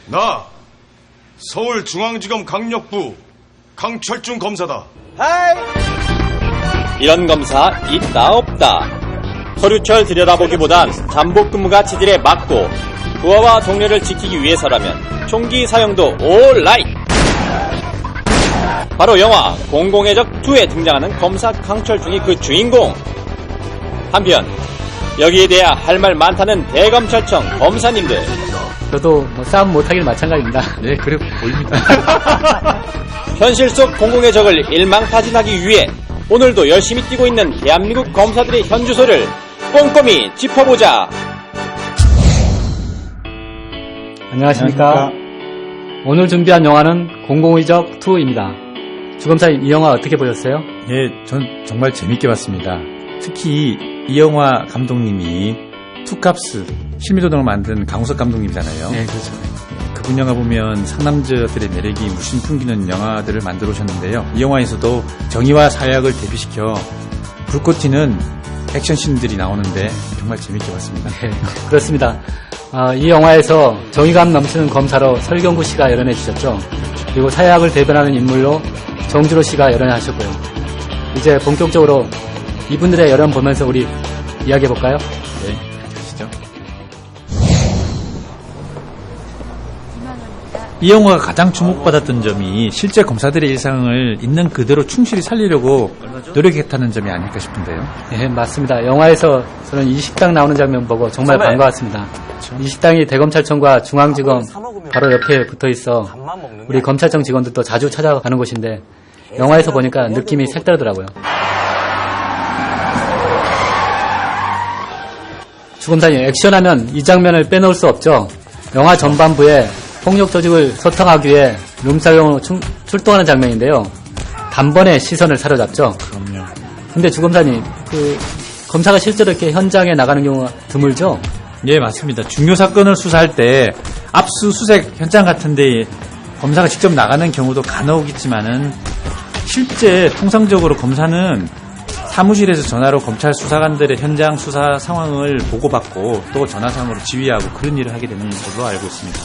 나 서울중앙지검 강력부 강철중 검사다. 이런 검사 있다 없다. 서류철 들여다보기보단 잠복 근무가 체질에 맞고 부하와 동료를 지키기 위해서라면 총기 사용도 올라잇. 바로 영화 공공의 적 2에 등장하는 검사 강철중이 그 주인공. 한편 여기에 대해 할 말 많다는 대검찰청 검사님들. 저도 뭐 싸움 못하길 마찬가지입니다. 네, 그래 보입니다. 현실 속 공공의 적을 일망타진하기 위해 오늘도 열심히 뛰고 있는 대한민국 검사들의 현주소를 꼼꼼히 짚어보자. 안녕하십니까. 오늘 준비한 영화는 공공의 적 2입니다. 주검사님, 이 영화 어떻게 보셨어요? 예, 전 정말 재밌게 봤습니다. 특히 이 영화 감독님이 투캅스 실미도덕을 만든 강우석 감독님이잖아요. 네, 그렇죠. 그분 영화 보면 상남자들의 매력이 물씬 풍기는 영화들을 만들어 오셨는데요. 이 영화에서도 정의와 사약을 대비시켜 불꽃 튀는 액션씬들이 나오는데 정말 재밌게 봤습니다. 네, 그렇습니다. 이 영화에서 정의감 넘치는 검사로 설경구 씨가 열연해 주셨죠. 그리고 사약을 대변하는 인물로 정주로 씨가 열연하셨고요. 이제 본격적으로 이분들의 열연 보면서 우리 이야기해볼까요? 네, 가시죠. 이 영화가 가장 주목받았던 점이 실제 검사들의 일상을 있는 그대로 충실히 살리려고 노력했다는 점이 아닐까 싶은데요. 네, 맞습니다. 영화에서 저는 이 식당 나오는 장면 보고 정말 반가웠습니다. 그렇죠. 이 식당이 대검찰청과 중앙지검 바로 옆에 붙어 있어 우리 검찰청 직원들도 자주 찾아가는 곳인데 영화에서 보니까 느낌이 색다르더라고요. 주검사님, 액션하면 이 장면을 빼놓을 수 없죠. 영화 전반부에 폭력 조직을 소탕하기 위해 룸살롱으로 출동하는 장면인데요. 단번에 시선을 사로잡죠. 그럼요. 근데 주검사님, 검사가 실제로 이렇게 현장에 나가는 경우가 드물죠? 예, 맞습니다. 중요 사건을 수사할 때 압수수색 현장 같은데 검사가 직접 나가는 경우도 간혹 있지만은 실제 통상적으로 검사는 사무실에서 전화로 검찰 수사관들의 현장 수사 상황을 보고받고 또 전화상으로 지휘하고 그런 일을 하게 되는 걸로 알고 있습니다.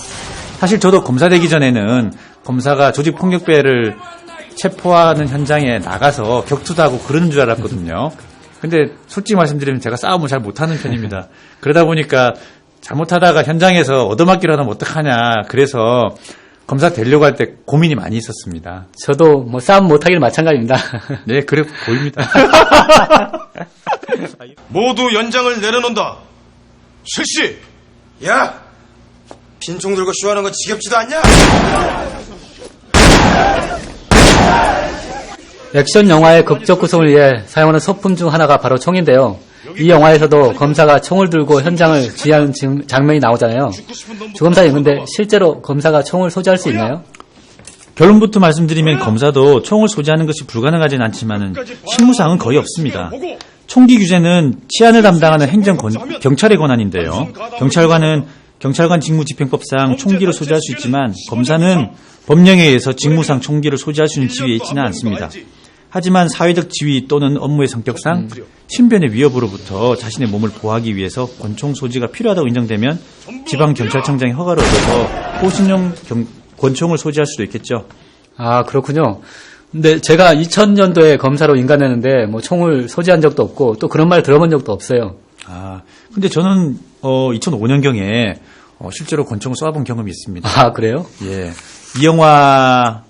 사실 저도 검사 되기 전에는 검사가 조직폭력배를 체포하는 현장에 나가서 격투도 하고 그러는 줄 알았거든요. 근데 솔직히 말씀드리면 제가 싸움을 잘 못하는 편입니다. 그러다 보니까 잘못하다가 현장에서 얻어맞기로 하면 어떡하냐. 그래서 검사 되려고 할 때 고민이 많이 있었습니다. 저도 뭐 싸움 못하길 마찬가지입니다. 네, 그래 보입니다. 모두 연장을 내려놓는다. 실시. 야! 빈총 들고 쇼하는 거 지겹지도 않냐? 액션 영화의 극적 구성을 위해 사용하는 소품 중 하나가 바로 총인데요. 이 영화에서도 검사가 총을 들고 현장을 지휘하는 장면이 나오잖아요. 주검사님, 근데 실제로 검사가 총을 소지할 수 있나요? 결론부터 말씀드리면 검사도 총을 소지하는 것이 불가능하진 않지만 실무상은 거의 없습니다. 총기 규제는 치안을 담당하는 경찰의 권한인데요. 경찰관 직무집행법상 총기를 소지할 수 있지만 검사는 법령에 의해서 직무상 총기를 소지할 수 있는 지위에 있지는 않습니다. 하지만 사회적 지위 또는 업무의 성격상 신변의 위협으로부터 자신의 몸을 보호하기 위해서 권총 소지가 필요하다고 인정되면 지방경찰청장의 허가를 얻어서 호신용 권총을 소지할 수도 있겠죠. 아, 그렇군요. 근데 제가 2000년도에 검사로 인간했는데 뭐 총을 소지한 적도 없고 또 그런 말 들어본 적도 없어요. 아, 근데 저는 2005년경에 실제로 권총을 쏘아본 경험이 있습니다. 아, 그래요? 예. 이 영화를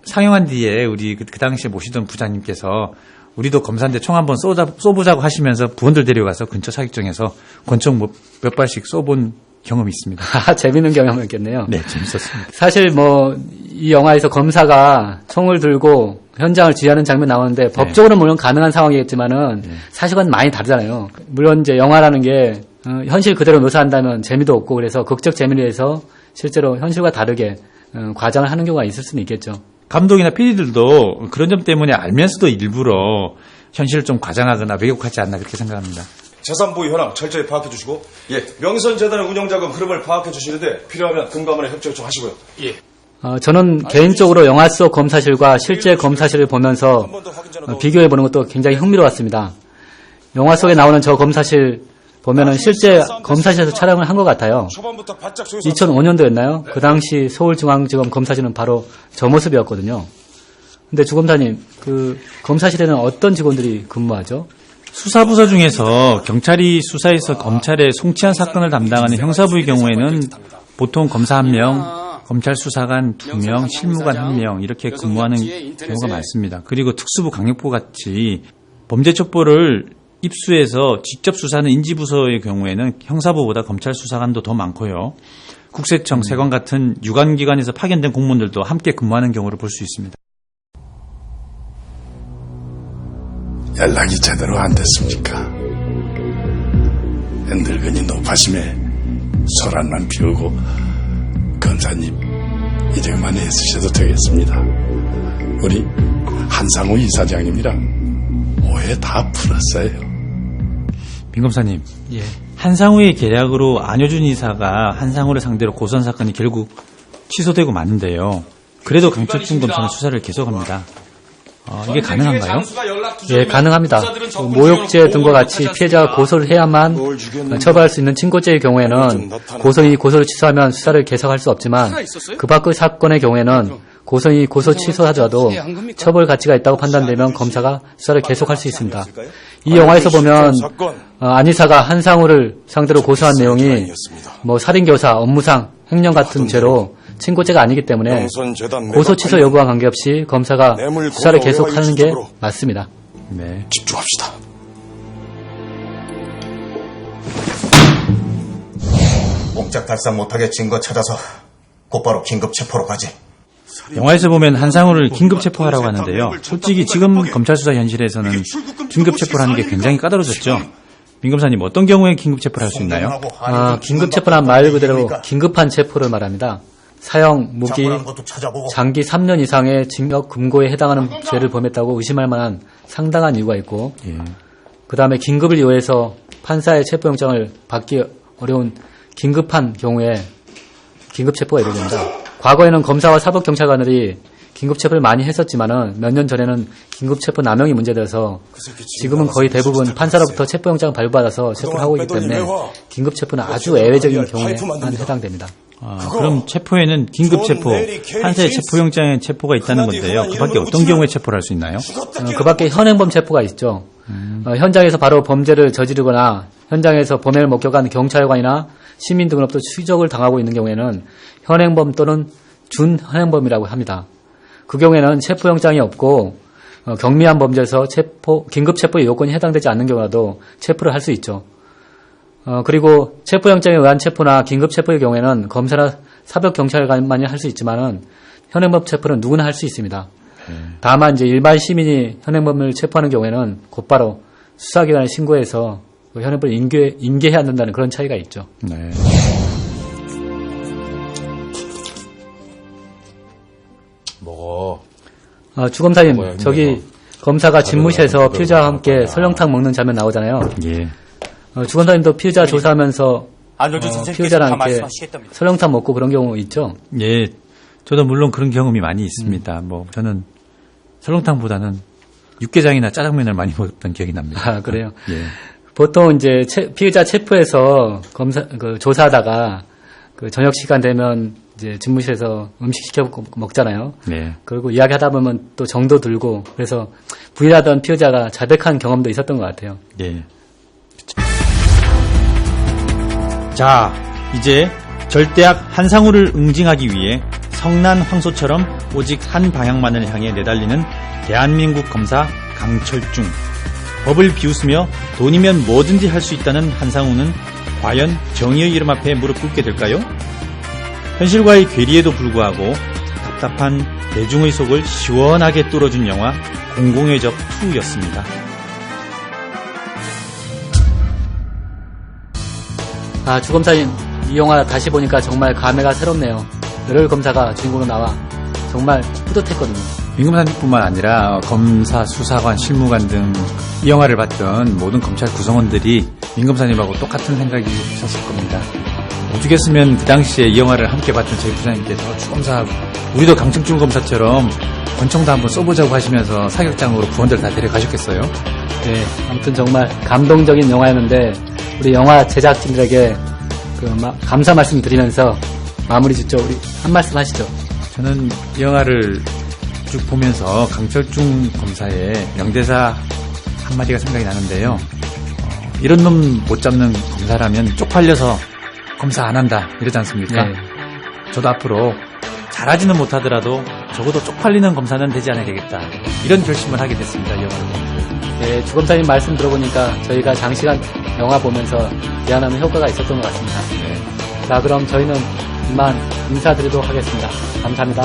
상영한 뒤에 우리 그 당시에 모시던 부장님께서 우리도 검사인데 총 한번 쏘보자고 하시면서 부원들 데려가서 근처 사격장에서 권총 몇 발씩 쏘본 경험이 있습니다. 아, 재밌는 경험이었겠네요. 네, 재밌었습니다. 사실 이 영화에서 검사가 총을 들고 현장을 지휘하는 장면 나오는데 법적으로는 물론 가능한 상황이겠지만은 사실과는 많이 다르잖아요. 물론 이제 영화라는 게 현실 그대로 묘사한다면 재미도 없고 그래서 극적 재미를 위해서 실제로 현실과 다르게 과장을 하는 경우가 있을 수는 있겠죠. 감독이나 PD들도 그런 점 때문에 알면서도 일부러 현실을 좀 과장하거나 왜곡하지 않나 그렇게 생각합니다. 재산보유 현황 철저히 파악해 주시고, 명선재단의 운영자금 흐름을 파악해 주시는데 필요하면 금감원에 협조 좀 하시고요. 저는 개인적으로 영화 속 검사실과 실제 검사실을 보면서 비교해 보는 것도 굉장히 흥미로웠습니다. 영화 속에 나오는 저 검사실 보면은 실제 검사실에서 촬영을 한 것 같아요. 초반부터 바짝 조사. 2005년도였나요? 그 당시 서울중앙지검 검사실은 바로 저 모습이었거든요. 근데 주검사님, 그 검사실에는 어떤 직원들이 근무하죠? 수사부서 중에서 경찰이 수사해서 검찰에 송치한 사건을 담당하는 형사부의 경우에는 보통 검사 1명, 검찰 수사관 2명, 실무관 1명 이렇게 근무하는 경우가 많습니다. 그리고 특수부 강력부 같이 범죄 첩보를 입수해서 직접 수사하는 인지부서의 경우에는 형사부보다 검찰 수사관도 더 많고요. 국세청, 세관 같은 유관기관에서 파견된 공무원들도 함께 근무하는 경우를 볼 수 있습니다. 연락이 제대로 안 됐습니까? 늙은이 노파심에 소란만 피우고 검사님 이제 그만 애쓰셔도 되겠습니다. 우리 한상우 이사장님이랑 오해 다 풀었어요. 빈 검사님, 예. 한상우의 계략으로 안효준 이사가 한상우를 상대로 고소한 사건이 결국 취소되고 마는데요. 그래도 강철중 검사는 수사를 계속합니다. 이게 가능한가요? 예, 가능합니다. 모욕죄 등과 같이 피해자가 고소를 해야만 처벌할 수 있는 친고죄의 경우에는 고소인이 고소를 취소하면 수사를 계속할 수 없지만 그 밖의 사건의 경우에는 고소인이 고소 취소하더라도 처벌 가치가 있다고 판단되면 검사가 수사를 계속할 수 있습니다. 이 영화에서 보면 안 이사가 한상우를 상대로 고소한 내용이 뭐 살인교사, 업무상, 횡령 같은 죄로 친고죄가 아니기 때문에 고소 취소 여부와 관계없이 검사가 수사를 계속하는 게 맞습니다. 네. 집중합시다. 꼼짝달싹 못하게 증거 찾아서 곧바로 긴급 체포로 가지. 영화에서 보면 한상우를 긴급 체포하라고 하는데요. 솔직히 지금 검찰 수사 현실에서는 긴급 체포를 하는 게 굉장히 까다로워졌죠. 민 검사님, 어떤 경우에 긴급 체포를 할 수 있나요? 긴급 체포란 말 그대로 긴급한 체포를 말합니다. 사형, 무기, 장기 3년 이상의 징역 금고에 해당하는 죄를 범했다고 의심할 만한 상당한 이유가 있고, 그 다음에 긴급을 이용해서 판사의 체포영장을 받기 어려운 긴급한 경우에 긴급 체포가 이루어집니다. 과거에는 검사와 사법경찰관들이 긴급 체포를 많이 했었지만은 몇 년 전에는 긴급 체포 남용이 문제돼서 지금은 거의 대부분 판사로부터 체포영장을 발부받아서 체포를 하고 있기 때문에 긴급 체포는 아주 예외적인 경우에만 해당됩니다. 그럼 체포에는 긴급 체포, 판사의 체포영장에 체포가 있다는 건데요. 그 밖에 어떤 경우에 체포를 할 수 있나요? 그 밖에 현행범 체포가 있죠. 현장에서 바로 범죄를 저지르거나 현장에서 범행을 목격한 경찰관이나 시민 등으로부터 추적을 당하고 있는 경우에는 현행범 또는 준현행범이라고 합니다. 그 경우에는 체포영장이 없고 경미한 범죄에서 긴급 체포의 요건이 해당되지 않는 경우라도 체포를 할 수 있죠. 그리고 체포영장에 의한 체포나 긴급 체포의 경우에는 검사나 사법경찰관만이 할 수 있지만은 현행범 체포는 누구나 할 수 있습니다. 다만 이제 일반 시민이 현행범을 체포하는 경우에는 곧바로 수사기관에 신고해서 그 현행범을 인계해야 한다는 그런 차이가 있죠. 네. 먹어. 주검사님, 저기 검사가 집무실에서 피의자와 함께 설렁탕 먹는 장면 나오잖아요. 예. 주검사님도 피의자 조사하면서 피의자랑 이렇게 설렁탕 먹고 그런 경우 있죠? 예. 저도 물론 그런 경험이 많이 있습니다. 저는 설렁탕보다는 육개장이나 짜장면을 많이 먹었던 기억이 납니다. 그래요? 예. 보통 이제 피의자 체포해서 조사하다가 그 저녁 시간 되면 이제 집무실에서 음식 시켜 먹잖아요. 네. 그리고 이야기하다 보면 또 정도 들고 그래서 부인하던 피의자가 자백한 경험도 있었던 것 같아요. 예. 자, 이제 절대악 한상우를 응징하기 위해 성난 황소처럼 오직 한 방향만을 향해 내달리는 대한민국 검사 강철중. 법을 비웃으며 돈이면 뭐든지 할 수 있다는 한상우는 과연 정의의 이름 앞에 무릎 꿇게 될까요? 현실과의 괴리에도 불구하고 답답한 대중의 속을 시원하게 뚫어준 영화 공공의 적 2였습니다. 주검사님, 이 영화 다시 보니까 정말 감회가 새롭네요. 열혈 검사가 주인공으로 나와 정말 뿌듯했거든요. 민검사님뿐만 아니라 검사, 수사관, 실무관 등 이 영화를 봤던 모든 검찰 구성원들이 민검사님하고 똑같은 생각이 있었을 겁니다. 오죽했으면 그 당시에 이 영화를 함께 봤던 저희 부장님께서 주검사하고 우리도 강철중 검사처럼 권총도 한번 쏘보자고 하시면서 사격장으로 부원들 다 데려가셨겠어요? 네, 아무튼 정말 감동적인 영화였는데 우리 영화 제작진들에게 감사 말씀 드리면서 마무리 짓죠. 우리 한 말씀 하시죠. 저는 이 영화를 쭉 보면서 강철중 검사의 명대사 한마디가 생각이 나는데요. 이런 놈 못 잡는 검사라면 쪽팔려서 검사 안 한다 이러지 않습니까? 네. 저도 앞으로 잘하지는 못하더라도 적어도 쪽팔리는 검사는 되지 않아야 되겠다 이런 결심을 하게 됐습니다. 이 영화를. 네, 주검사님 말씀 들어보니까 저희가 장시간 영화 보면서 대안하는 효과가 있었던 것 같습니다. 자, 그럼 저희는 이만 인사드리도록 하겠습니다. 감사합니다.